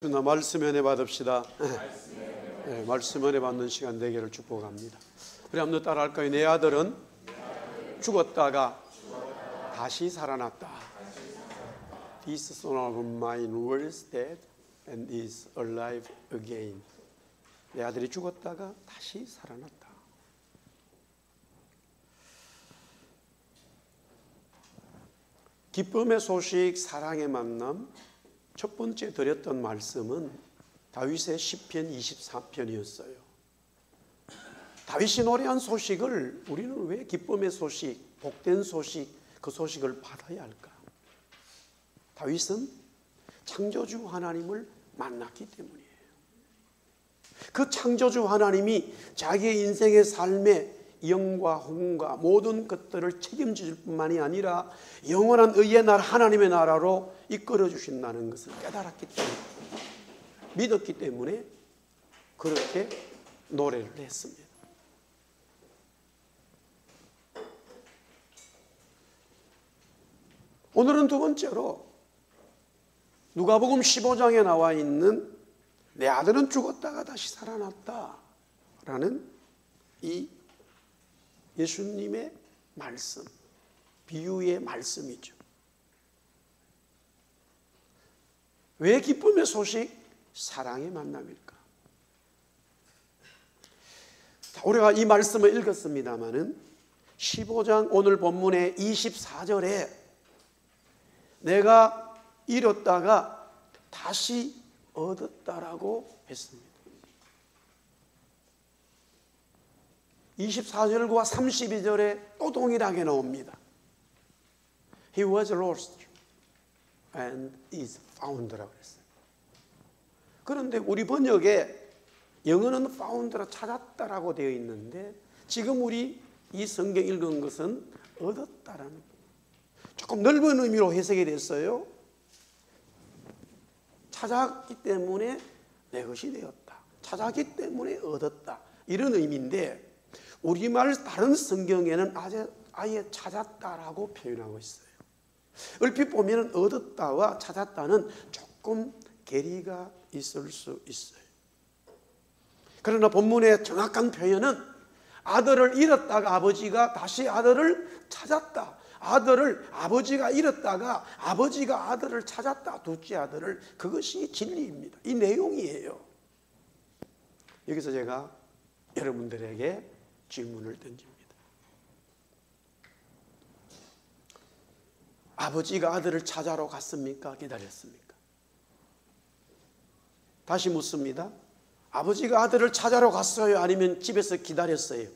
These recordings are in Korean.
그러나 말씀 은혜 받읍시다. 네, 말씀 은혜 받는 시간 되기를 축복합니다. 우리 한번 따라할까요? 내 아들은 죽었다가 다시 살아났다. This son of mine was dead and is alive again. 내 아들이 죽었다가 다시 살아났다. 기쁨의 소식, 사랑의 만남. 첫 번째 드렸던 말씀은 다윗의 시편 24편이었어요. 다윗이 노래한 소식을 우리는 왜 기쁨의 소식, 복된 소식, 그 소식을 받아야 할까? 다윗은 창조주 하나님을 만났기 때문이에요. 그 창조주 하나님이 자기의 인생의 삶에 영과 홍과 모든 것들을 책임질 뿐만이 아니라 영원한 의의 나라 하나님의 나라로 이끌어 주신다는 것을 깨달았기 때문에, 믿었기 때문에 그렇게 노래를 했습니다. 오늘은 두 번째로 누가복음 15장에 나와 있는 내 아들은 죽었다가 다시 살아났다라는 이 예수님의 말씀, 비유의 말씀이죠. 왜 기쁨의 소식, 사랑의 만남일까? 우리가 이 말씀을 읽었습니다마는 15장 오늘 본문의 24절에 내가 잃었다가 다시 얻었다라고 했습니다. 24절과 32절에 또 동일하게 나옵니다. He was lost and is found라고 했어요. 그런데 우리 번역에 영어는 found라 찾았다라고 되어 있는데 지금 우리 이 성경 읽은 것은 얻었다라는 거예요. 조금 넓은 의미로 해석이 됐어요. 찾았기 때문에 내 것이 되었다. 찾았기 때문에 얻었다. 이런 의미인데 우리말 다른 성경에는 아예 찾았다라고 표현하고 있어요. 얼핏 보면 얻었다와 찾았다는 조금 괴리가 있을 수 있어요. 그러나 본문의 정확한 표현은 아들을 잃었다가 아버지가 다시 아들을 찾았다. 아버지가 잃었다가 아버지가 아들을 찾았다. 둘째 아들을. 그것이 진리입니다. 이 내용이에요. 여기서 제가 여러분들에게 질문을 던집니다. 아버지가 아들을 찾아러 갔습니까? 기다렸습니까? 다시 묻습니다. 아버지가 아들을 찾아러 갔어요? 아니면 집에서 기다렸어요?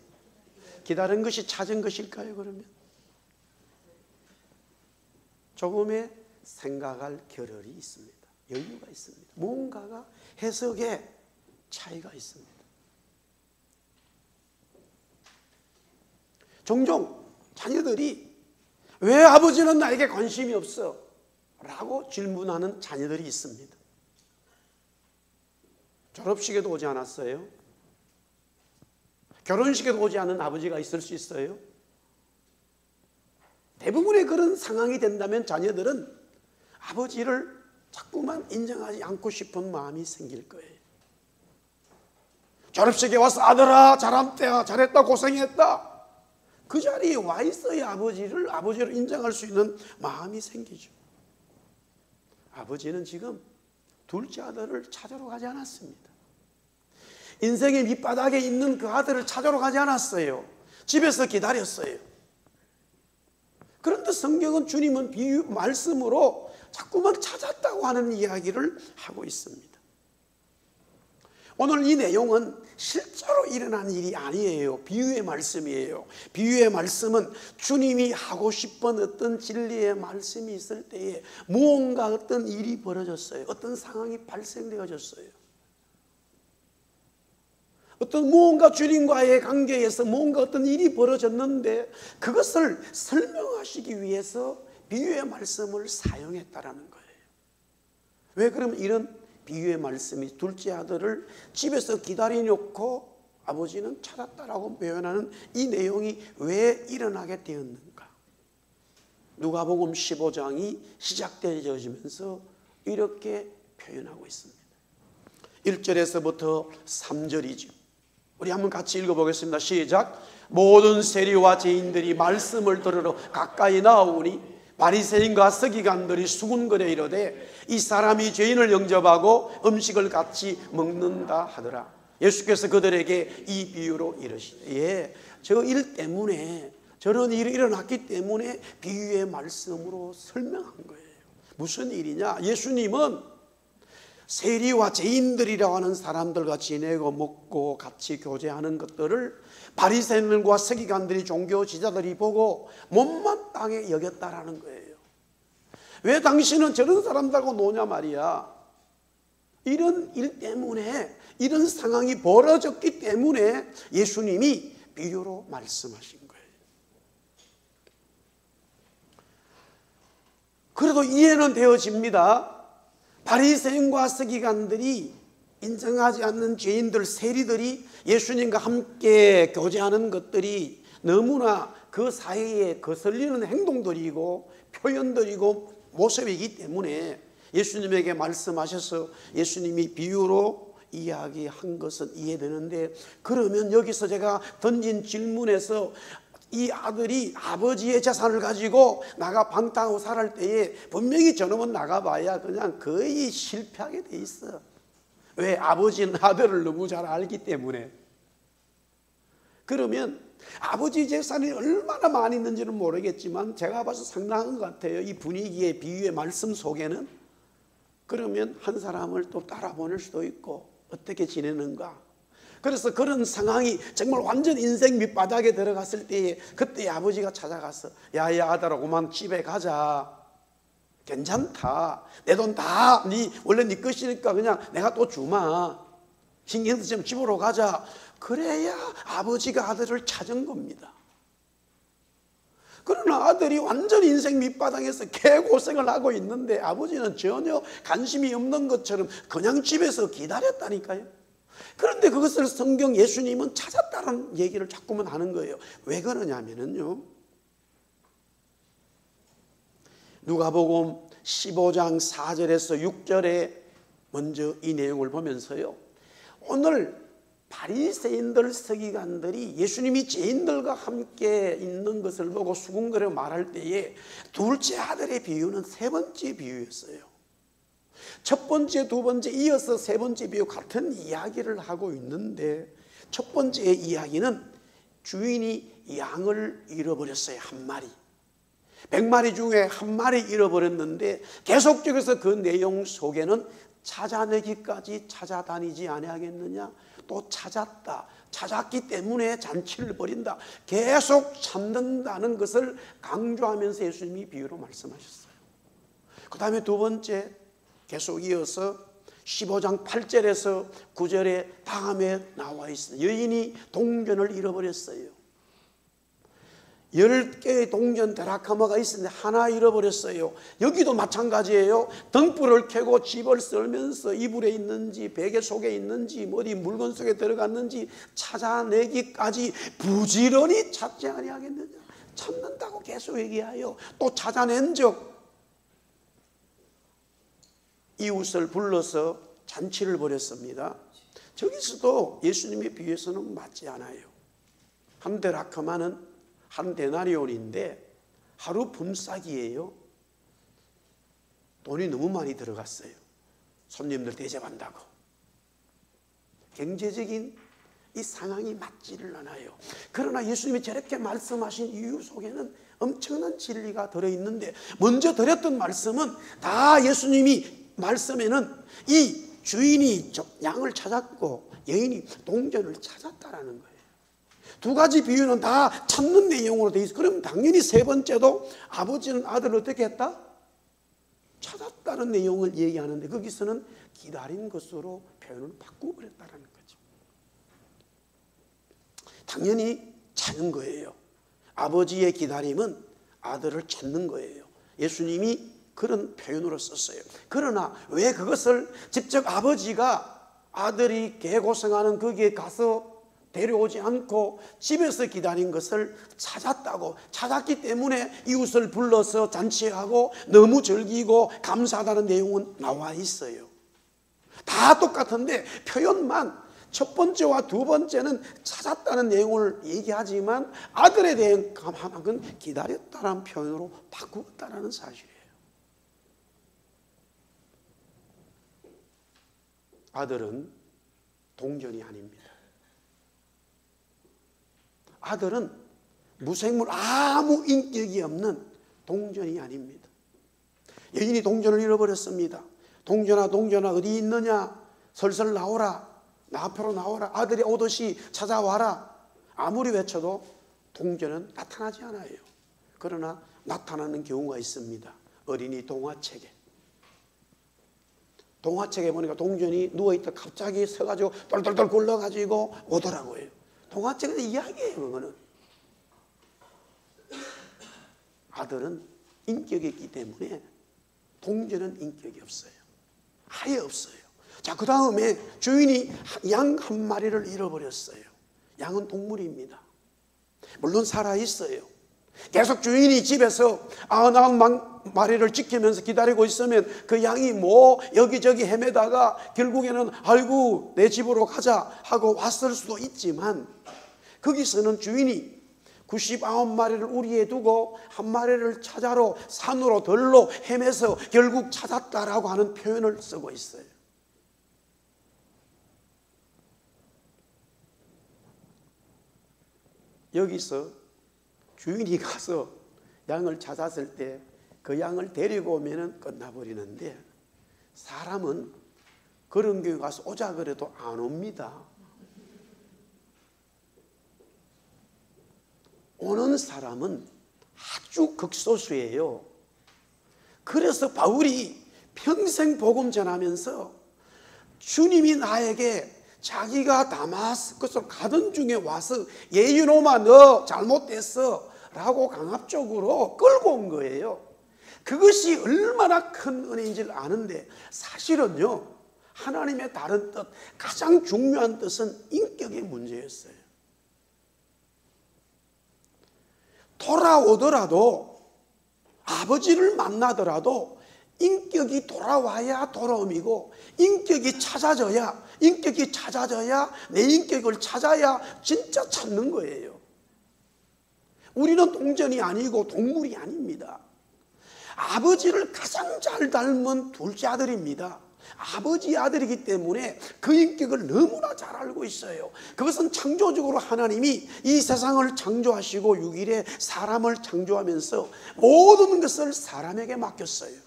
기다린 것이 찾은 것일까요? 그러면 조금의 생각할 겨를이 있습니다. 여유가 있습니다. 뭔가가 해석에 차이가 있습니다. 종종 자녀들이 왜 아버지는 나에게 관심이 없어? 라고 질문하는 자녀들이 있습니다. 졸업식에도 오지 않았어요? 결혼식에도 오지 않은 아버지가 있을 수 있어요? 대부분의 그런 상황이 된다면 자녀들은 아버지를 자꾸만 인정하지 않고 싶은 마음이 생길 거예요. 졸업식에 와서 아들아 잘했다 고생했다. 그 자리에 와 있어야 아버지를 인정할 수 있는 마음이 생기죠. 아버지는 지금 둘째 아들을 찾으러 가지 않았습니다. 인생의 밑바닥에 있는 그 아들을 찾으러 가지 않았어요. 집에서 기다렸어요. 그런데 성경은 주님은 비유 말씀으로 자꾸만 찾았다고 하는 이야기를 하고 있습니다. 오늘 이 내용은 실제로 일어난 일이 아니에요. 비유의 말씀이에요. 비유의 말씀은 주님이 하고 싶은 어떤 진리의 말씀이 있을 때에 무언가 어떤 일이 벌어졌어요. 어떤 상황이 발생되어졌어요. 어떤 무언가 주님과의 관계에서 뭔가 어떤 일이 벌어졌는데 그것을 설명하시기 위해서 비유의 말씀을 사용했다라는 거예요. 왜 그러면 이런 비유의 말씀이 둘째 아들을 집에서 기다려놓고 아버지는 찾았다라고 표현하는 이 내용이 왜 일어나게 되었는가? 누가복음 15장이 시작되어지면서 이렇게 표현하고 있습니다. 1절에서부터 3절이죠. 우리 한번 같이 읽어보겠습니다. 시작. 모든 세리와 죄인들이 말씀을 들으러 가까이 나오니 바리새인과 서기관들이 수군거려 이르되 이 사람이 죄인을 영접하고 음식을 같이 먹는다 하더라. 예수께서 그들에게 이 비유로 이르시되 저 일 때문에 저런 일이 일어났기 때문에 비유의 말씀으로 설명한 거예요. 무슨 일이냐? 예수님은 세리와 죄인들이라고 하는 사람들과 지내고 먹고 같이 교제하는 것들을 바리새인들과 서기관들이 종교 지자들이 보고 못마땅해 여겼다라는 거예요. 왜 당신은 저런 사람들하고 노냐 말이야. 이런 일 때문에, 이런 상황이 벌어졌기 때문에 예수님이 비유로 말씀하신 거예요. 그래도 이해는 되어집니다. 바리새인과 서기관들이 인정하지 않는 죄인들, 세리들이 예수님과 함께 교제하는 것들이 너무나 그 사이에 거슬리는 행동들이고 표현들이고 모습이기 때문에 예수님에게 말씀하셔서 예수님이 비유로 이야기한 것은 이해되는데, 그러면 여기서 제가 던진 질문에서 이 아들이 아버지의 재산을 가지고 나가 방탕하고 살할 때에 분명히 저놈은 나가봐야 그냥 거의 실패하게 돼 있어. 왜? 아버지는 아들을 너무 잘 알기 때문에. 그러면 아버지 재산이 얼마나 많이 있는지는 모르겠지만 제가 봐서 상당한 것 같아요. 이 분위기의 비유의 말씀 속에는. 그러면 한 사람을 또 따라 보낼 수도 있고 어떻게 지내는가. 그래서 그런 상황이 정말 완전 인생 밑바닥에 들어갔을 때에 그때 아버지가 찾아가서 야야 아들아 그만 집에 가자. 괜찮다. 내 돈 다 원래 네 것이니까 그냥 내가 또 주마. 신경 쓰지 마. 집으로 가자. 그래야 아버지가 아들을 찾은 겁니다. 그러나 아들이 완전 인생 밑바닥에서 개고생을 하고 있는데 아버지는 전혀 관심이 없는 것처럼 그냥 집에서 기다렸다니까요. 그런데 그것을 성경 예수님은 찾았다는 얘기를 자꾸만 하는 거예요. 왜 그러냐면요, 누가복음 15장 4절에서 6절에 먼저 이 내용을 보면서요, 오늘 바리새인들 서기관들이 예수님이 죄인들과 함께 있는 것을 보고 수군거려 말할 때에 둘째 아들의 비유는 세 번째 비유였어요. 첫 번째, 두 번째 이어서 세 번째 비유 같은 이야기를 하고 있는데, 첫 번째 이야기는 주인이 양을 잃어버렸어요. 한 마리. 100마리 중에 한 마리 잃어버렸는데 계속적으로 그 내용 속에는 찾아내기까지 찾아다니지 아니하겠느냐. 또 찾았다. 찾았기 때문에 잔치를 벌인다. 계속 찾는다는 것을 강조하면서 예수님이 비유로 말씀하셨어요. 그 다음에 두 번째 계속 이어서 15장 8절에서 9절에 다음에 나와 있어요. 여인이 동전을 잃어버렸어요. 10개의 동전 드라카마가 있었는데 하나 잃어버렸어요. 여기도 마찬가지예요. 등불을 켜고 집을 썰면서 이불에 있는지 베개 속에 있는지 어디 물건 속에 들어갔는지 찾아내기까지 부지런히 찾지 아니하겠느냐. 찾는다고 계속 얘기하여 또 찾아낸 적 이웃을 불러서 잔치를 벌였습니다. 저기서도 예수님의 비유에서는 맞지 않아요. 한 드라크마는 한 데나리온인데 하루 품삯이에요. 돈이 너무 많이 들어갔어요. 손님들 대접한다고. 경제적인 이 상황이 맞지를 않아요. 그러나 예수님이 저렇게 말씀하신 이유 속에는 엄청난 진리가 들어있는데, 먼저 드렸던 말씀은 다 예수님이 말씀에는 이 주인이 양을 찾았고 여인이 동전을 찾았다라는 거예요. 두 가지 비유는 다 찾는 내용으로 되어 있어요. 그럼 당연히 세 번째도 아버지는 아들을 어떻게 했다? 찾았다는 내용을 얘기하는데 거기서는 기다린 것으로 표현을 바꾸어버렸다는 거죠. 당연히 찾는 거예요. 아버지의 기다림은 아들을 찾는 거예요. 예수님이 그런 표현으로 썼어요. 그러나 왜 그것을 직접 아버지가 아들이 개고생하는 거기에 가서 데려오지 않고 집에서 기다린 것을 찾았다고, 찾았기 때문에 이웃을 불러서 잔치하고 너무 즐기고 감사하다는 내용은 나와 있어요. 다 똑같은데 표현만 첫 번째와 두 번째는 찾았다는 내용을 얘기하지만 아들에 대한 감함은 기다렸다는 표현으로 바꾸었다는 사실이에요. 아들은 동전이 아닙니다. 아들은 무생물, 아무 인격이 없는 동전이 아닙니다. 여인이 동전을 잃어버렸습니다. 동전아 동전아 어디 있느냐, 설설 나오라, 나 앞으로 나오라, 아들이 오듯이 찾아와라. 아무리 외쳐도 동전은 나타나지 않아요. 그러나 나타나는 경우가 있습니다. 어린이 동화책에 보니까 동전이 누워있다 갑자기 서가지고 똘똘똘 굴러가지고 오더라고요. 동화책에서 이야기예요. 그거는 아들은 인격이 있기 때문에 동전은 인격이 없어요. 아예 없어요. 자, 그 다음에 주인이 양 한 마리를 잃어버렸어요. 양은 동물입니다. 물론 살아있어요. 계속 주인이 집에서 99마리를 지키면서 기다리고 있으면 그 양이 뭐 여기저기 헤매다가 결국에는 아이고 내 집으로 가자 하고 왔을 수도 있지만, 거기서는 주인이 99마리를 우리에 두고 한 마리를 찾아러 산으로 들로 헤매서 결국 찾았다라고 하는 표현을 쓰고 있어요. 여기서 주인이 가서 양을 찾았을 때 그 양을 데리고 오면 끝나버리는데, 사람은 그런 교회 가서 오자 그래도 안 옵니다. 오는 사람은 아주 극소수예요. 그래서 바울이 평생 복음 전하면서 주님이 나에게 자기가 다마스커스로 가던 중에 와서 예유노마 너 잘못됐어 라고 강압적으로 끌고 온 거예요. 그것이 얼마나 큰 은혜인지를 아는데, 사실은요 하나님의 다른 뜻, 가장 중요한 뜻은 인격의 문제였어요. 돌아오더라도, 아버지를 만나더라도 인격이 돌아와야 돌아옴이고, 인격이 찾아져야 내 인격을 찾아야 진짜 찾는 거예요. 우리는 동전이 아니고 동물이 아닙니다. 아버지를 가장 잘 닮은 둘째 아들입니다. 아버지 아들이기 때문에 그 인격을 너무나 잘 알고 있어요. 그것은 창조적으로 하나님이 이 세상을 창조하시고 6일에 사람을 창조하면서 모든 것을 사람에게 맡겼어요.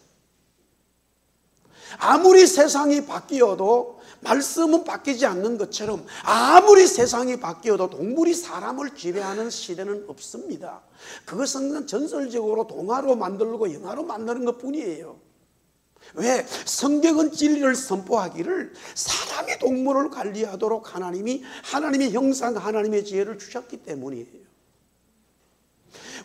아무리 세상이 바뀌어도 말씀은 바뀌지 않는 것처럼, 아무리 세상이 바뀌어도 동물이 사람을 지배하는 시대는 없습니다. 그것은 전설적으로 동화로 만들고 영화로 만드는 것뿐이에요. 왜? 성경은 진리를 선포하기를 사람이 동물을 관리하도록 하나님의 형상, 하나님의 지혜를 주셨기 때문이에요.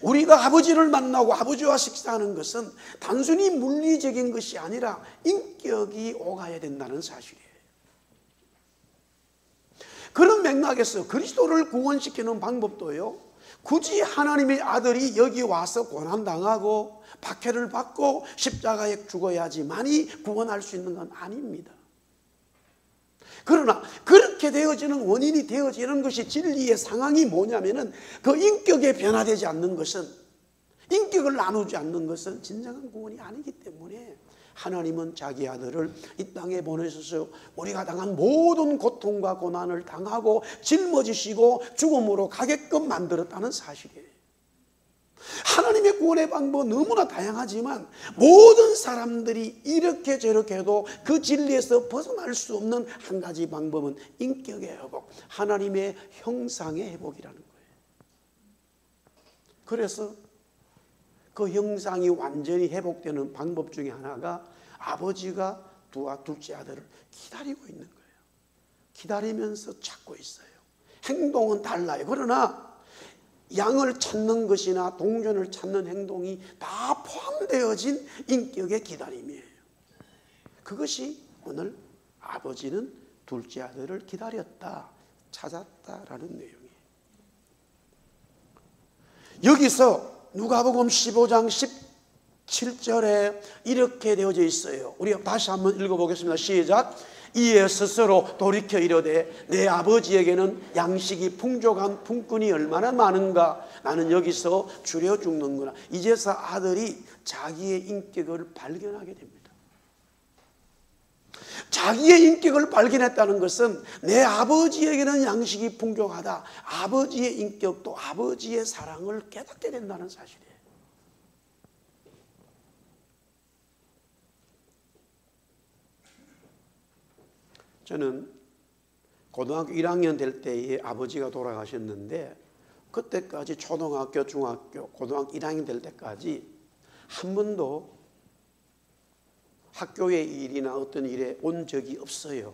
우리가 아버지를 만나고 아버지와 식사하는 것은 단순히 물리적인 것이 아니라 인격이 오가야 된다는 사실이에요. 그런 맥락에서 그리스도를 구원시키는 방법도요, 굳이 하나님의 아들이 여기 와서 고난당하고 박해를 받고 십자가에 죽어야지만이 구원할 수 있는 건 아닙니다. 그러나 그렇게 되어지는 원인이 되어지는 것이 진리의 상황이 뭐냐면은, 그 인격에 변화되지 않는 것은, 인격을 나누지 않는 것은 진정한 구원이 아니기 때문에 하나님은 자기 아들을 이 땅에 보내셔서 우리가 당한 모든 고통과 고난을 당하고 짊어지시고 죽음으로 가게끔 만들었다는 사실이에요. 하나님의 구원의 방법은 너무나 다양하지만 모든 사람들이 이렇게 저렇게 해도 그 진리에서 벗어날 수 없는 한 가지 방법은 인격의 회복, 하나님의 형상의 회복이라는 거예요. 그래서 그 형상이 완전히 회복되는 방법 중에 하나가 아버지가 둘째 아들을 기다리고 있는 거예요. 기다리면서 찾고 있어요. 행동은 달라요. 그러나 양을 찾는 것이나 동전을 찾는 행동이 다 포함되어진 인격의 기다림이에요. 그것이 오늘 아버지는 둘째 아들을 기다렸다, 찾았다라는 내용이에요. 여기서 누가복음 15장 17절에 이렇게 되어져 있어요. 우리 다시 한번 읽어보겠습니다. 시작. 이에 스스로 돌이켜 이르되 내 아버지에게는 양식이 풍족한 품꾼이 얼마나 많은가. 나는 여기서 줄여 죽는구나. 이제서 아들이 자기의 인격을 발견하게 됩니다. 자기의 인격을 발견했다는 것은 내 아버지에게는 양식이 풍족하다. 아버지의 인격도 아버지의 사랑을 깨닫게 된다는 사실이에요. 저는 고등학교 1학년 될 때에 아버지가 돌아가셨는데 그때까지 초등학교, 중학교, 고등학교 1학년 될 때까지 한 번도 학교의 일이나 어떤 일에 온 적이 없어요.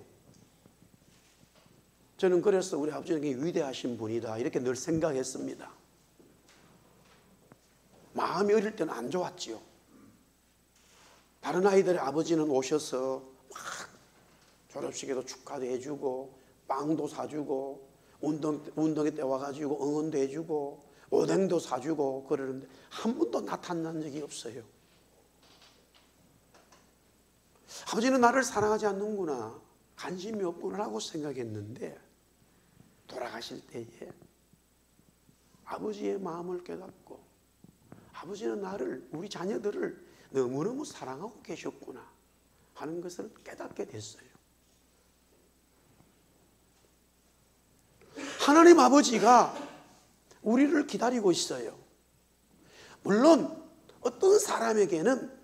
저는 그래서 우리 아버지는 위대하신 분이다 이렇게 늘 생각했습니다. 마음이 어릴 때는 안 좋았지요. 다른 아이들의 아버지는 오셔서 막 졸업식에도 축하도 해주고 빵도 사주고 운동회 때 와가지고 응원도 해주고 오뎅도 사주고 그러는데 한 번도 나타난 적이 없어요. 아버지는 나를 사랑하지 않는구나, 관심이 없구나라고 생각했는데 돌아가실 때에 아버지의 마음을 깨닫고 아버지는 나를, 우리 자녀들을 너무너무 사랑하고 계셨구나 하는 것을 깨닫게 됐어요. 하나님 아버지가 우리를 기다리고 있어요. 물론 어떤 사람에게는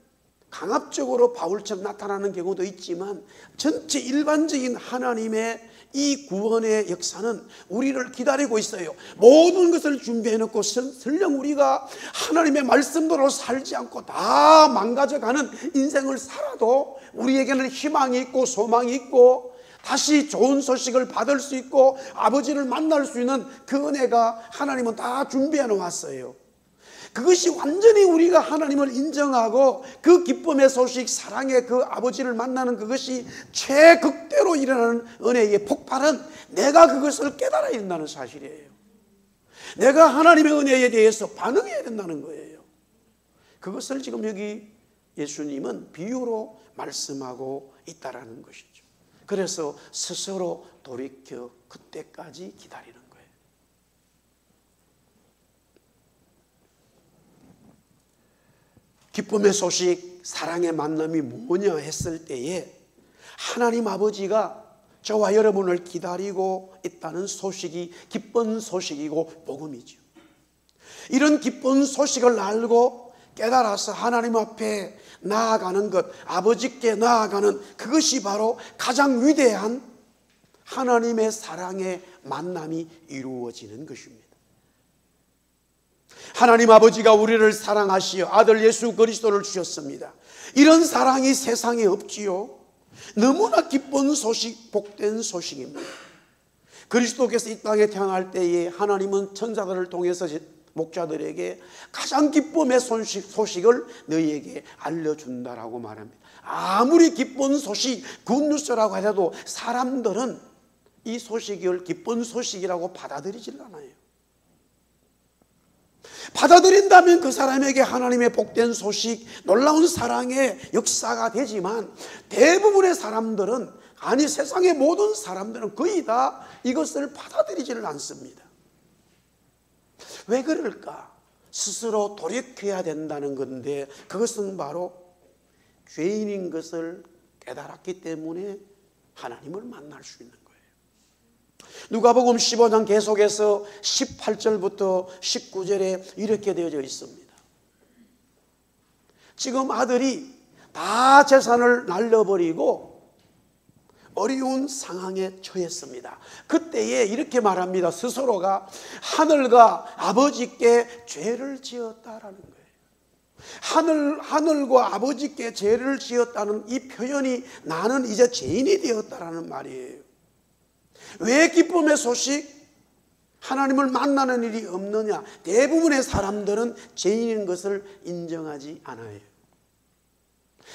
강압적으로 바울처럼 나타나는 경우도 있지만 전체 일반적인 하나님의 이 구원의 역사는 우리를 기다리고 있어요. 모든 것을 준비해놓고 설령 우리가 하나님의 말씀대로 살지 않고 다 망가져가는 인생을 살아도 우리에게는 희망이 있고 소망이 있고 다시 좋은 소식을 받을 수 있고 아버지를 만날 수 있는 그 은혜가 하나님은 다 준비해 놓았어요. 그것이 완전히 우리가 하나님을 인정하고 그 기쁨의 소식, 사랑의 그 아버지를 만나는 그것이 최극대로 일어나는 은혜의 폭발은 내가 그것을 깨달아야 된다는 사실이에요. 내가 하나님의 은혜에 대해서 반응해야 된다는 거예요. 그것을 지금 여기 예수님은 비유로 말씀하고 있다라는 것이죠. 그래서 스스로 돌이켜 그때까지 기다리는 거예요. 기쁨의 소식, 사랑의 만남이 뭐냐 했을 때에 하나님 아버지가 저와 여러분을 기다리고 있다는 소식이 기쁜 소식이고 복음이죠. 이런 기쁜 소식을 알고 깨달아서 하나님 앞에 나아가는 것, 아버지께 나아가는 그것이 바로 가장 위대한 하나님의 사랑의 만남이 이루어지는 것입니다. 하나님 아버지가 우리를 사랑하시어 아들 예수 그리스도를 주셨습니다. 이런 사랑이 세상에 없지요. 너무나 기쁜 소식, 복된 소식입니다. 그리스도께서 이 땅에 태어날 때에 하나님은 천사들을 통해서 목자들에게 가장 기쁨의 소식을 너희에게 알려준다라고 말합니다. 아무리 기쁜 소식, 굿뉴스라고 해도 사람들은 이 소식을 기쁜 소식이라고 받아들이질 않아요. 받아들인다면 그 사람에게 하나님의 복된 소식, 놀라운 사랑의 역사가 되지만 대부분의 사람들은, 아니 세상의 모든 사람들은 거의 다 이것을 받아들이지를 않습니다. 왜 그럴까? 스스로 돌이켜야 된다는 건데 그것은 바로 죄인인 것을 깨달았기 때문에 하나님을 만날 수 있는 거예요. 누가복음 15장 계속해서 18절부터 19절에 이렇게 되어져 있습니다. 지금 아들이 다 재산을 날려버리고 어려운 상황에 처했습니다. 그때에 이렇게 말합니다. 스스로가 하늘과 아버지께 죄를 지었다라는 거예요. 하늘과 아버지께 죄를 지었다는 이 표현이 나는 이제 죄인이 되었다라는 말이에요. 왜 기쁨의 소식, 하나님을 만나는 일이 없느냐? 대부분의 사람들은 죄인인 것을 인정하지 않아요.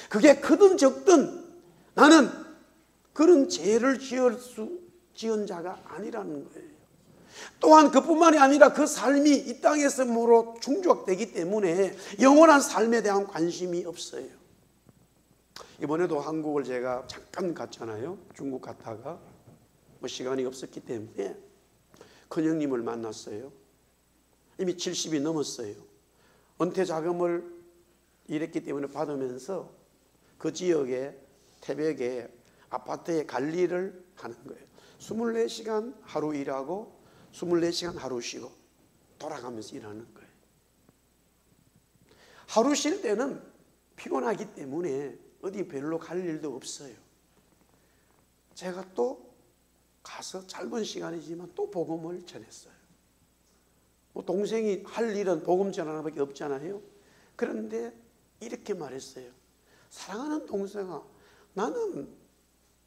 그게 크든 적든 나는 그런 죄를 지은 자가 아니라는 거예요. 또한 그뿐만이 아니라 그 삶이 이 땅에서로 충족되기 때문에 영원한 삶에 대한 관심이 없어요. 이번에도 한국을 제가 잠깐 갔잖아요. 중국 갔다가 뭐 시간이 없었기 때문에 큰형님을 만났어요. 이미 70이 넘었어요. 은퇴 자금을 일했기 때문에 받으면서 그 지역에 태백에 아파트에 관리를 하는 거예요. 24시간 하루 일하고 24시간 하루 쉬고 돌아가면서 일하는 거예요. 하루 쉴 때는 피곤하기 때문에 어디 별로 갈 일도 없어요. 제가 또 가서 짧은 시간이지만 또 복음을 전했어요. 뭐 동생이 할 일은 복음 전하는 밖에 없잖아요. 그런데 이렇게 말했어요. 사랑하는 동생아, 나는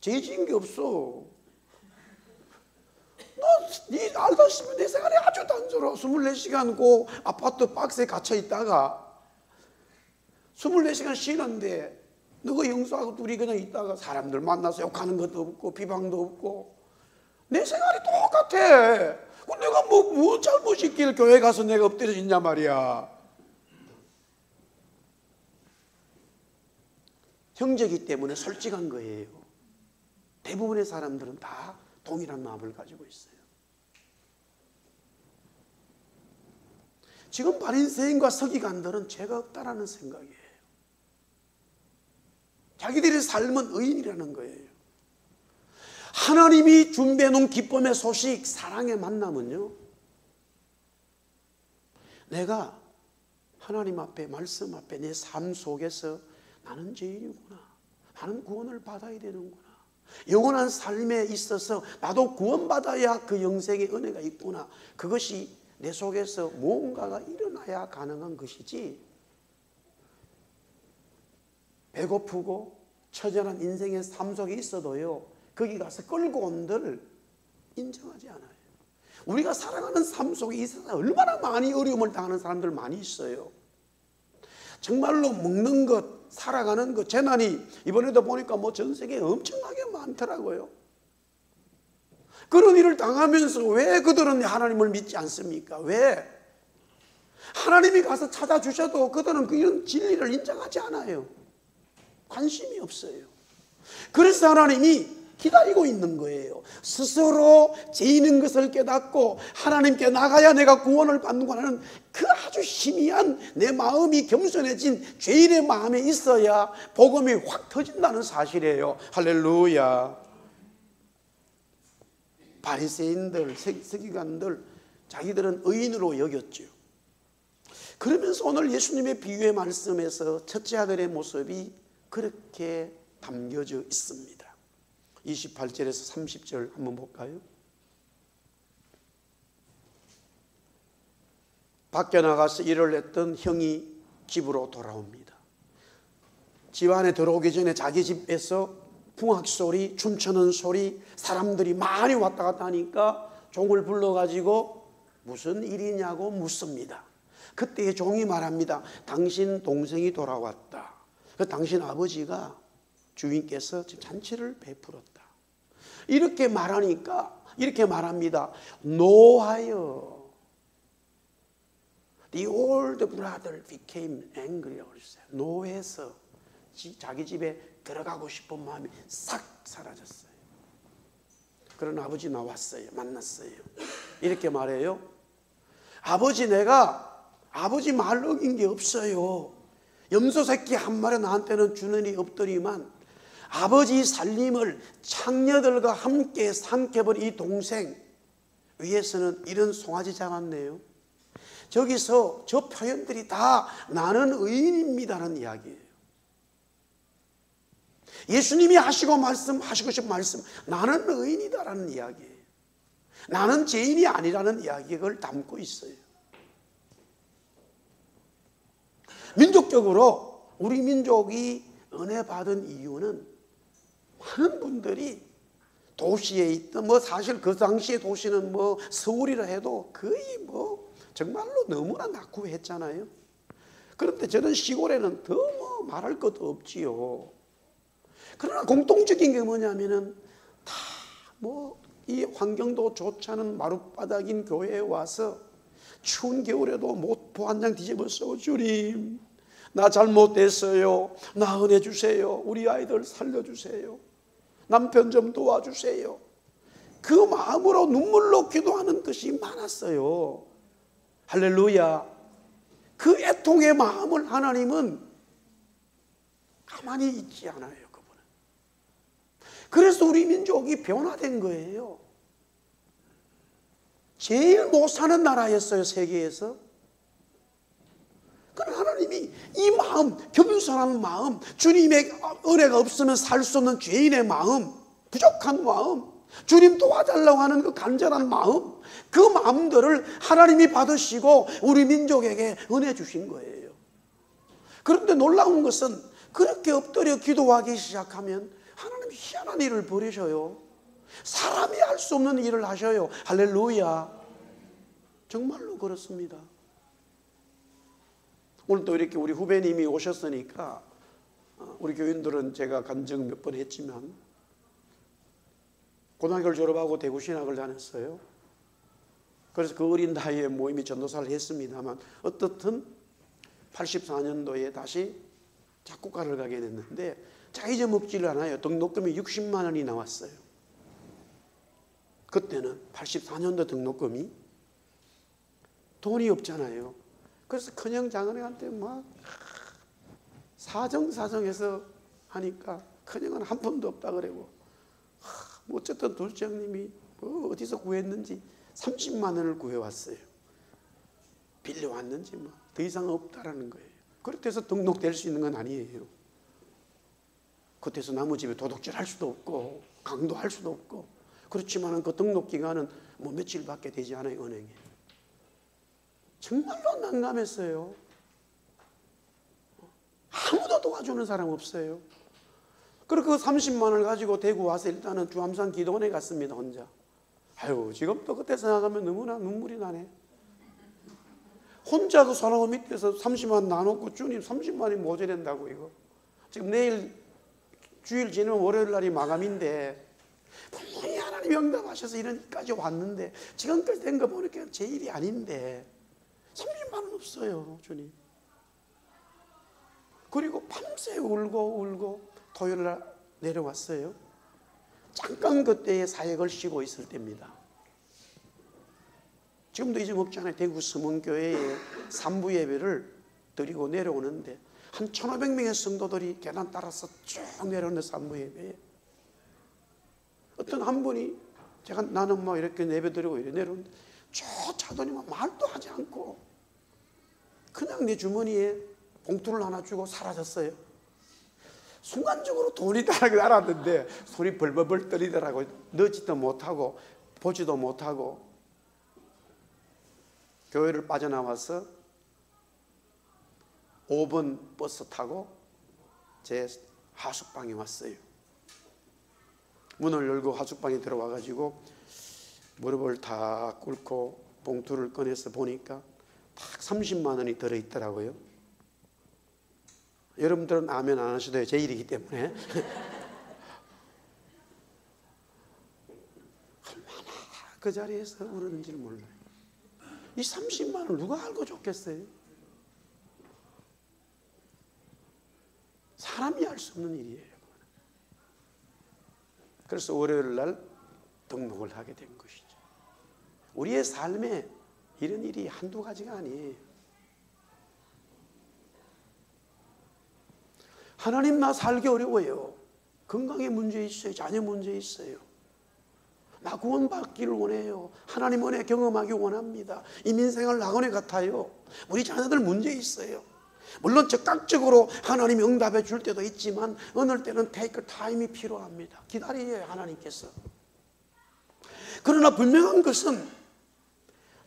죄 지은 게 없어. 네 알다시피 내 생활이 아주 단조로워. 24시간 고 아파트 박스에 갇혀 있다가 24시간 쉬는데 너가 영수하고 둘이 그냥 있다가 사람들 만나서 욕하는 것도 없고 비방도 없고 내 생활이 똑같아. 내가 뭐 잘못 있길 교회 가서 내가 엎드려 있냐 말이야. 형제이기 때문에 솔직한 거예요. 대부분의 사람들은 다 동일한 마음을 가지고 있어요. 지금 바리새인과 서기관들은 죄가 없다라는 생각이에요. 자기들의 삶은 의인이라는 거예요. 하나님이 준비해 놓은 기쁨의 소식, 사랑의 만남은요, 내가 하나님 앞에, 말씀 앞에 내 삶 속에서 나는 죄인이구나, 나는 구원을 받아야 되는구나, 영원한 삶에 있어서 나도 구원받아야 그 영생의 은혜가 있구나, 그것이 내 속에서 무언가가 일어나야 가능한 것이지, 배고프고 처절한 인생의 삶 속에 있어도요, 거기 가서 끌고 온들 인정하지 않아요. 우리가 살아가는 삶 속에 이 세상에 얼마나 많이 어려움을 당하는 사람들 많이 있어요. 정말로 먹는 것, 살아가는 것, 재난이 이번에도 보니까 뭐 전 세계에 엄청나게 많더라고요. 그런 일을 당하면서 왜 그들은 하나님을 믿지 않습니까? 왜? 하나님이 가서 찾아주셔도 그들은 이런 진리를 인정하지 않아요. 관심이 없어요. 그래서 하나님이 기다리고 있는 거예요. 스스로 죄 있는 것을 깨닫고 하나님께 나가야 내가 구원을 받는구나 하는 그 아주 희미한 내 마음이 겸손해진 죄인의 마음에 있어야 복음이 확 터진다는 사실이에요. 할렐루야. 바리새인들, 서기관들, 자기들은 의인으로 여겼죠. 그러면서 오늘 예수님의 비유의 말씀에서 첫째 아들의 모습이 그렇게 담겨져 있습니다. 28절에서 30절 한번 볼까요? 밖에 나가서 일을 했던 형이 집으로 돌아옵니다. 집 안에 들어오기 전에 자기 집에서 풍악 소리, 춤추는 소리, 사람들이 많이 왔다 갔다 하니까 종을 불러가지고 무슨 일이냐고 묻습니다. 그때 종이 말합니다. 당신 동생이 돌아왔다. 그 당신 아버지가 주인께서 잔치를 베풀었다. 이렇게 말하니까 이렇게 말합니다. 노하여 the old brother became angry. 노해서 자기 집에 들어가고 싶은 마음이 싹 사라졌어요. 그런 아버지 나왔어요. 만났어요. 이렇게 말해요. 아버지, 내가 아버지 말 어긴 게 없어요. 염소 새끼 한 마리 나한테는 주는 일이 없더니만 아버지 살림을 창녀들과 함께 삼켜버린 이 동생 위에서는 이런 송아지 잡았네요. 저기서 저 표현들이 다 나는 의인입니다는 이야기예요. 예수님이 하시고 싶은 말씀, 나는 의인이다라는 이야기예요. 나는 죄인이 아니라는 이야기를 담고 있어요. 민족적으로 우리 민족이 은혜 받은 이유는 많은 분들이 도시에 있던 사실 그 당시에 도시는 서울이라 해도 거의 정말로 너무나 낙후했잖아요. 그런데 저는 시골에는 더 말할 것도 없지요. 그러나 공통적인 게 뭐냐면은 다 이 환경도 좋지 않은 마룻바닥인 교회에 와서 추운 겨울에도 모포 한 장 뒤집어 쓰고 주님 나 잘못됐어요. 나 은혜 주세요. 우리 아이들 살려주세요. 남편 좀 도와주세요. 그 마음으로 눈물로 기도하는 것이 많았어요. 할렐루야. 그 애통의 마음을 하나님은 가만히 있지 않아요. 그분은. 그래서 우리 민족이 변화된 거예요. 제일 못 사는 나라였어요, 세계에서. 그러나 하나님이 이 마음, 겸손한 마음, 주님의 은혜가 없으면 살 수 없는 죄인의 마음, 부족한 마음, 주님 도와달라고 하는 그 간절한 마음, 그 마음들을 하나님이 받으시고 우리 민족에게 은혜 주신 거예요. 그런데 놀라운 것은 그렇게 엎드려 기도하기 시작하면 하나님이 희한한 일을 벌이셔요. 사람이 할 수 없는 일을 하셔요. 할렐루야. 정말로 그렇습니다. 오늘 또 이렇게 우리 후배님이 오셨으니까 우리 교인들은 제가 간증 몇 번 했지만 고등학교를 졸업하고 대구 신학을 다녔어요. 그래서 그 어린 나이에 모임이 전도사를 했습니다만 어떻든 84년도에 다시 작곡가를 가게 됐는데 자 잊어먹지를 않아요. 등록금이 60만 원이 나왔어요. 그때는 84년도 등록금이 돈이 없잖아요. 그래서 큰형 장은혜한테 막 사정해서 하니까 큰형은 한 푼도 없다 그러고 어쨌든 둘째 형님이 어디서 구했는지 30만 원을 구해왔어요. 빌려왔는지 뭐 더 이상 없다라는 거예요. 그렇게 해서 등록될 수 있는 건 아니에요. 그때서 남의 집에 도둑질 할 수도 없고 강도할 수도 없고 그렇지만 그 등록 기간은 뭐 며칠밖에 되지 않아요. 은행에. 정말로 난감했어요. 아무도 도와주는 사람 없어요. 그리고 그 30만 원을 가지고 대구 와서 일단은 주암산 기도원에 갔습니다. 혼자. 아유 지금 또 그때 생각하면 너무나 눈물이 나네. 혼자 그 소나무 밑에서 30만 원 나눠놓고 주님 30만 원이 모자란다고 이거. 지금 내일 주일 지나면 월요일 날이 마감인데 분명히 하나님 응답하셔서 이런까지 왔는데 지금까지 된 거 보니까 제 일이 아닌데 30만 원 없어요 주님. 그리고 밤새 울고 토요일 날 내려왔어요. 잠깐 그때의 사역을 쉬고 있을 때입니다. 지금도 잊어먹잖아요. 대구 서문교회에 산부 예배를 드리고 내려오는데 한 1,500명의 성도들이 계단 따라서 쭉 내려오는 산부 예배에 어떤 한 분이 제가 나는 뭐 이렇게 예배 드리고 이래 내려오는데 쭉 차더니 말도 하지 않고 그냥 내 주머니에 봉투를 하나 주고 사라졌어요. 순간적으로 돈이 다는 걸 알았는데 손이 벌벌 떨리더라고요. 넣지도 못하고 보지도 못하고 교회를 빠져나와서 5번 버스 타고 제 하숙방에 왔어요. 문을 열고 하숙방에 들어와가지고 무릎을 다 꿇고 봉투를 꺼내서 보니까 딱 30만 원이 들어있더라고요. 여러분들은 아멘 안 하셔도 돼요. 제 일이기 때문에. 얼마나 그 자리에서 울었는지를 몰라요. 이 30만 원을 누가 알고 좋겠어요? 사람이 알 수 없는 일이에요. 그래서 월요일 날 등록을 하게 된 것이죠. 우리의 삶에 이런 일이 한두 가지가 아니에요. 하나님 나 살기 어려워요. 건강에 문제 있어요. 자녀 문제 있어요. 나 구원받기를 원해요. 하나님 은혜 경험하기 원합니다. 이 민생을 낙원에 같아요. 우리 자녀들 문제 있어요. 물론 즉각적으로 하나님이 응답해 줄 때도 있지만 어느 때는 테이크 타임이 필요합니다. 기다려요 하나님께서. 그러나 분명한 것은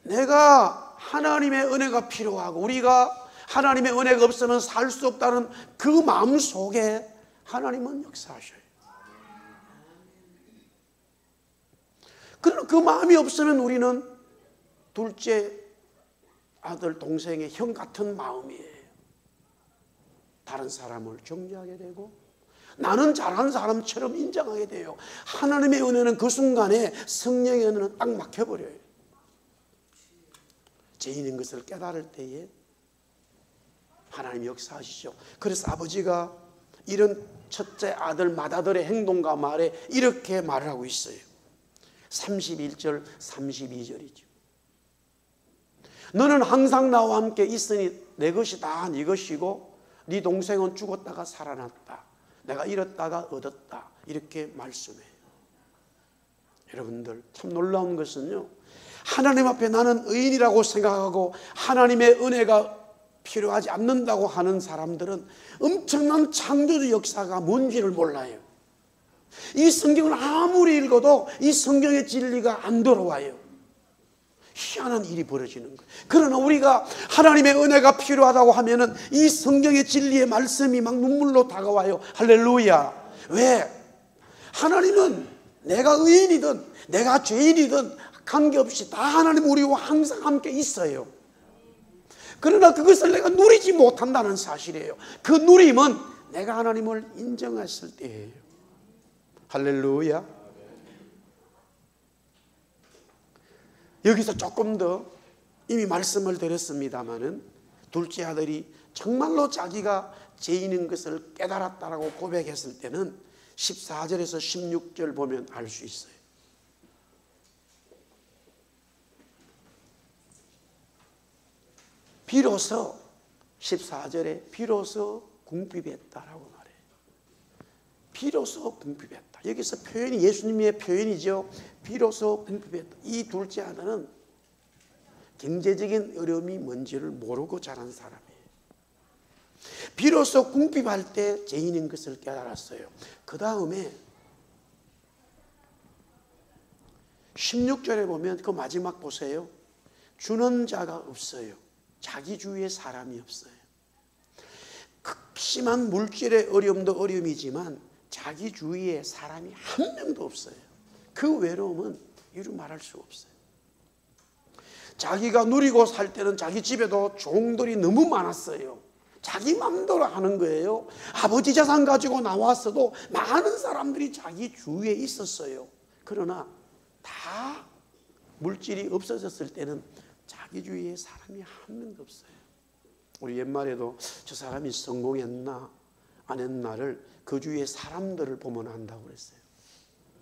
내가 하나님의 은혜가 필요하고 우리가 하나님의 은혜가 없으면 살 수 없다는 그 마음 속에 하나님은 역사하셔요. 그러나 그 마음이 없으면 우리는 둘째 아들 동생의 형 같은 마음이에요. 다른 사람을 정죄하게 되고 나는 잘한 사람처럼 인정하게 돼요. 하나님의 은혜는 그 순간에 성령의 은혜는 딱 막혀버려요. 죄인인 것을 깨달을 때에 하나님 역사하시죠. 그래서 아버지가 이런 첫째 아들 맏아들의 행동과 말에 이렇게 말을 하고 있어요. 31절 32절이죠. 너는 항상 나와 함께 있으니 내 것이 다 네 것이고 네 동생은 죽었다가 살아났다. 내가 잃었다가 얻었다. 이렇게 말씀해요. 여러분들 참 놀라운 것은요, 하나님 앞에 나는 의인이라고 생각하고 하나님의 은혜가 필요하지 않는다고 하는 사람들은 엄청난 창조주 역사가 뭔지를 몰라요. 이 성경을 아무리 읽어도 이 성경의 진리가 안 들어와요. 희한한 일이 벌어지는 거예요. 그러나 우리가 하나님의 은혜가 필요하다고 하면은 이 성경의 진리의 말씀이 막 눈물로 다가와요. 할렐루야. 왜? 하나님은 내가 의인이든 내가 죄인이든 관계없이 다 하나님 우리와 항상 함께 있어요. 그러나 그것을 내가 누리지 못한다는 사실이에요. 그 누림은 내가 하나님을 인정했을 때예요. 할렐루야. 여기서 조금 더 이미 말씀을 드렸습니다마는 둘째 아들이 정말로 자기가 죄인인 것을 깨달았다라고 고백했을 때는 14절에서 16절 보면 알 수 있어요. 비로소 14절에 비로소 궁핍했다라고 말해요. 비로소 궁핍했다. 여기서 표현이 예수님의 표현이죠. 비로소 궁핍했다. 이 둘째 아들은 경제적인 어려움이 뭔지를 모르고 자란 사람이에요. 비로소 궁핍할 때 죄인인 것을 깨달았어요. 그 다음에 16절에 보면 그 마지막 보세요. 주는 자가 없어요. 자기 주위에 사람이 없어요. 극심한 물질의 어려움도 어려움이지만 자기 주위에 사람이 한 명도 없어요. 그 외로움은 이루 말할 수 없어요. 자기가 누리고 살 때는 자기 집에도 종들이 너무 많았어요. 자기 마음대로 하는 거예요. 아버지 재산 가지고 나왔어도 많은 사람들이 자기 주위에 있었어요. 그러나 다 물질이 없어졌을 때는 자기 주위에 사람이 한 명도 없어요. 우리 옛말에도 저 사람이 성공했나 안 했나를 그 주위에 사람들을 보면 안다고 그랬어요.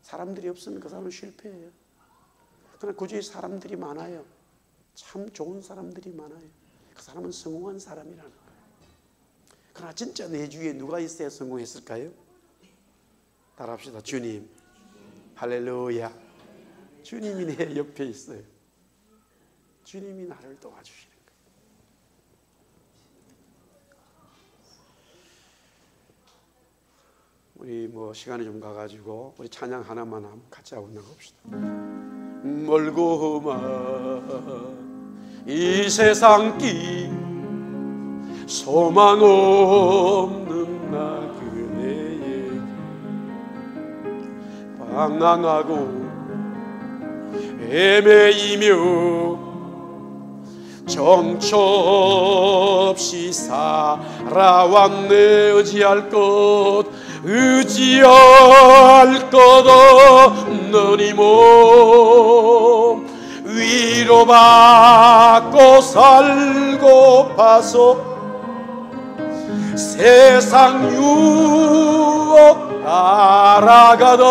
사람들이 없으면 그 사람은 실패해요. 그러나 그 주위에 사람들이 많아요. 참 좋은 사람들이 많아요. 그 사람은 성공한 사람이라는 거예요. 그러나 진짜 내 주위에 누가 있어야 성공했을까요? 따라합시다. 주님. 할렐루야. 주님이 내 옆에 있어요. 주님이 나를 도와주시는 거예요. 우리 시간이 좀 가가지고 우리 찬양 하나만 같이 하고 나갑시다. 멀고만 이 세상 길 소망 없는 나 그대에게 방황하고 헤매이며 정처 없이 살아왔네. 의지할 것 없는 이 몸 위로받고 살고파서 세상 유혹 알아가다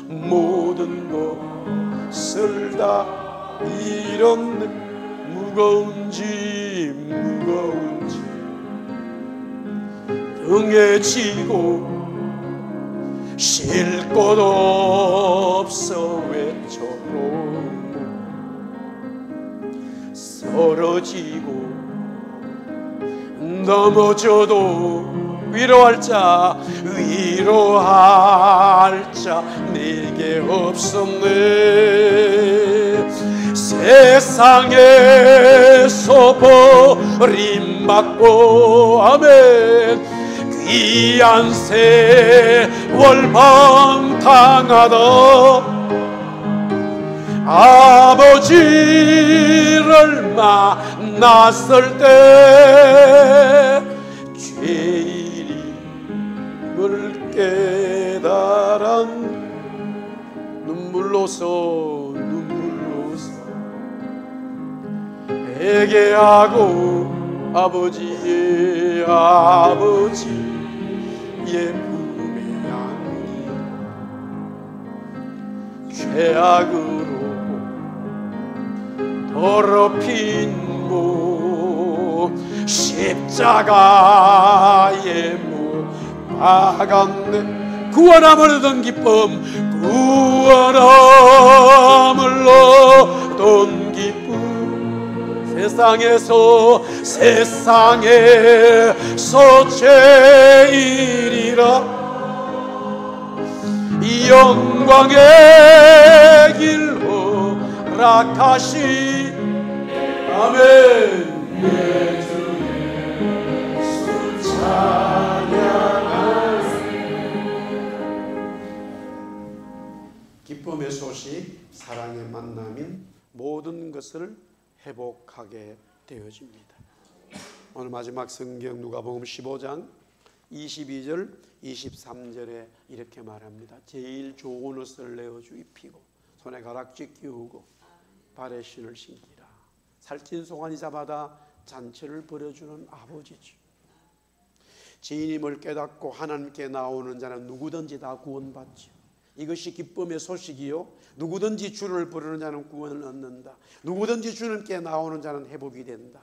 모든 것을 다 잃었네. 무거운지 등에 지고 쉴 곳 없어 외쳐놓고 쓰러지고 넘어져도 위로할 자 내게 없었네. 세상에서 버림받고 아멘 귀한 세월 방탕하다 아버지를 만났을 때 죄인임을 깨달은 눈물로서 회개하고 아버지의 아버지 예쁨의 양이 죄악으로 더럽힌 몸 십자가에 못 박았네. 구원함을 얻은 기쁨, 구원함을 얻은 기쁨, 세상에서 제일이라 이 영광의 길로 락하시. 아멘. 내 주 예수 찬양하세. 기쁨의 소식, 사랑의 만남인 모든 것을 회복하게 되어집니다. 오늘 마지막 성경 누가복음 15장 22절 23절에 이렇게 말합니다. 제일 좋은 옷을 내어주 입히고 손에 가락지 끼우고 발에 신을 신기라. 살찐 송아지 잡아다 잔치를 벌여주는 아버지죠. 주님을 깨닫고 하나님께 나오는 자는 누구든지 다 구원받죠. 이것이 기쁨의 소식이요, 누구든지 주를 부르는 자는 구원을 얻는다. 누구든지 주님께 나오는 자는 회복이 된다.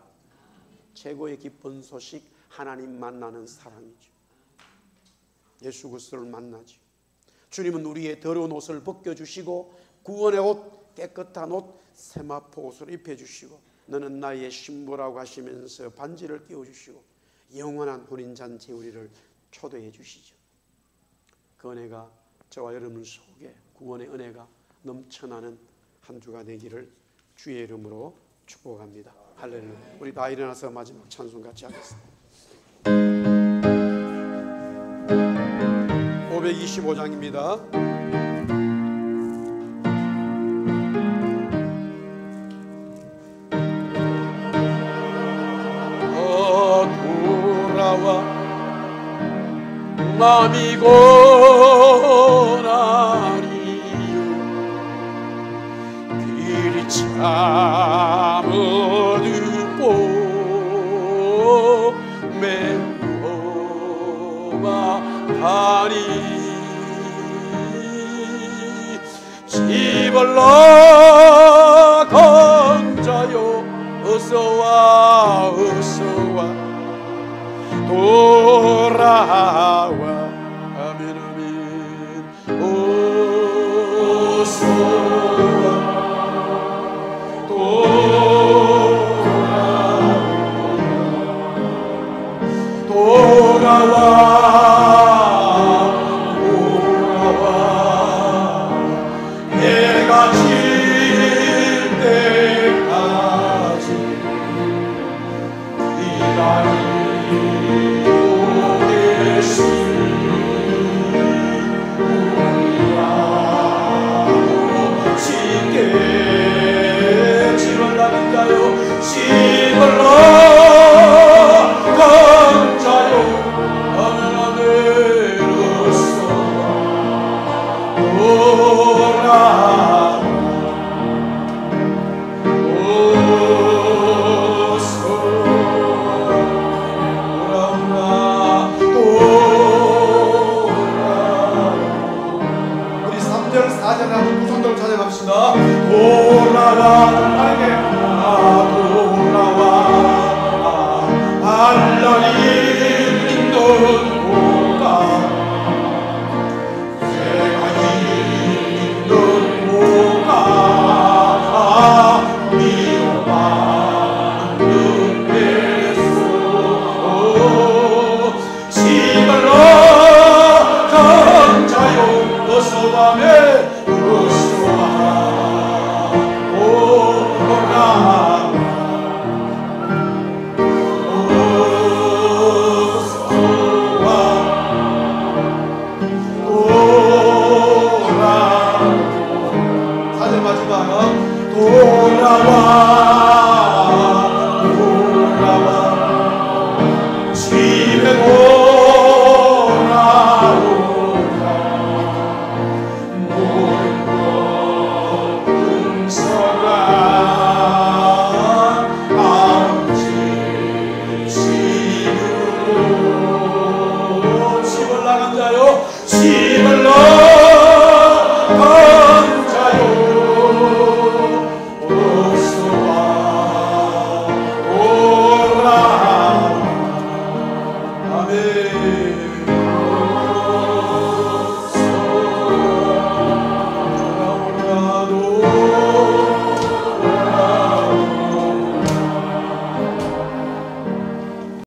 최고의 기쁜 소식, 하나님 만나는 사랑이죠. 예수 그리스도를 만나죠. 주님은 우리의 더러운 옷을 벗겨주시고 구원의 옷, 깨끗한 옷, 세마포 옷을 입혀주시고 너는 나의 신부라고 하시면서 반지를 끼워주시고 영원한 혼인잔치에 우리를 초대해 주시죠. 그 은혜가 저와 여러분 속에 구원의 은혜가 넘쳐나는 한 주가 되기를 주의 이름으로 축복합니다. 할렐루야. 우리 다 일어나서 마지막 찬송 같이 하겠습니다. 525장입니다. 마음이 고나리요 길이 참 어둡고 매우 험하니 집을 나간자요 어서와 어서와 돌아와. 아멘 아멘. 어서와 돌아와 해가 질 때까지 기다리 돌아와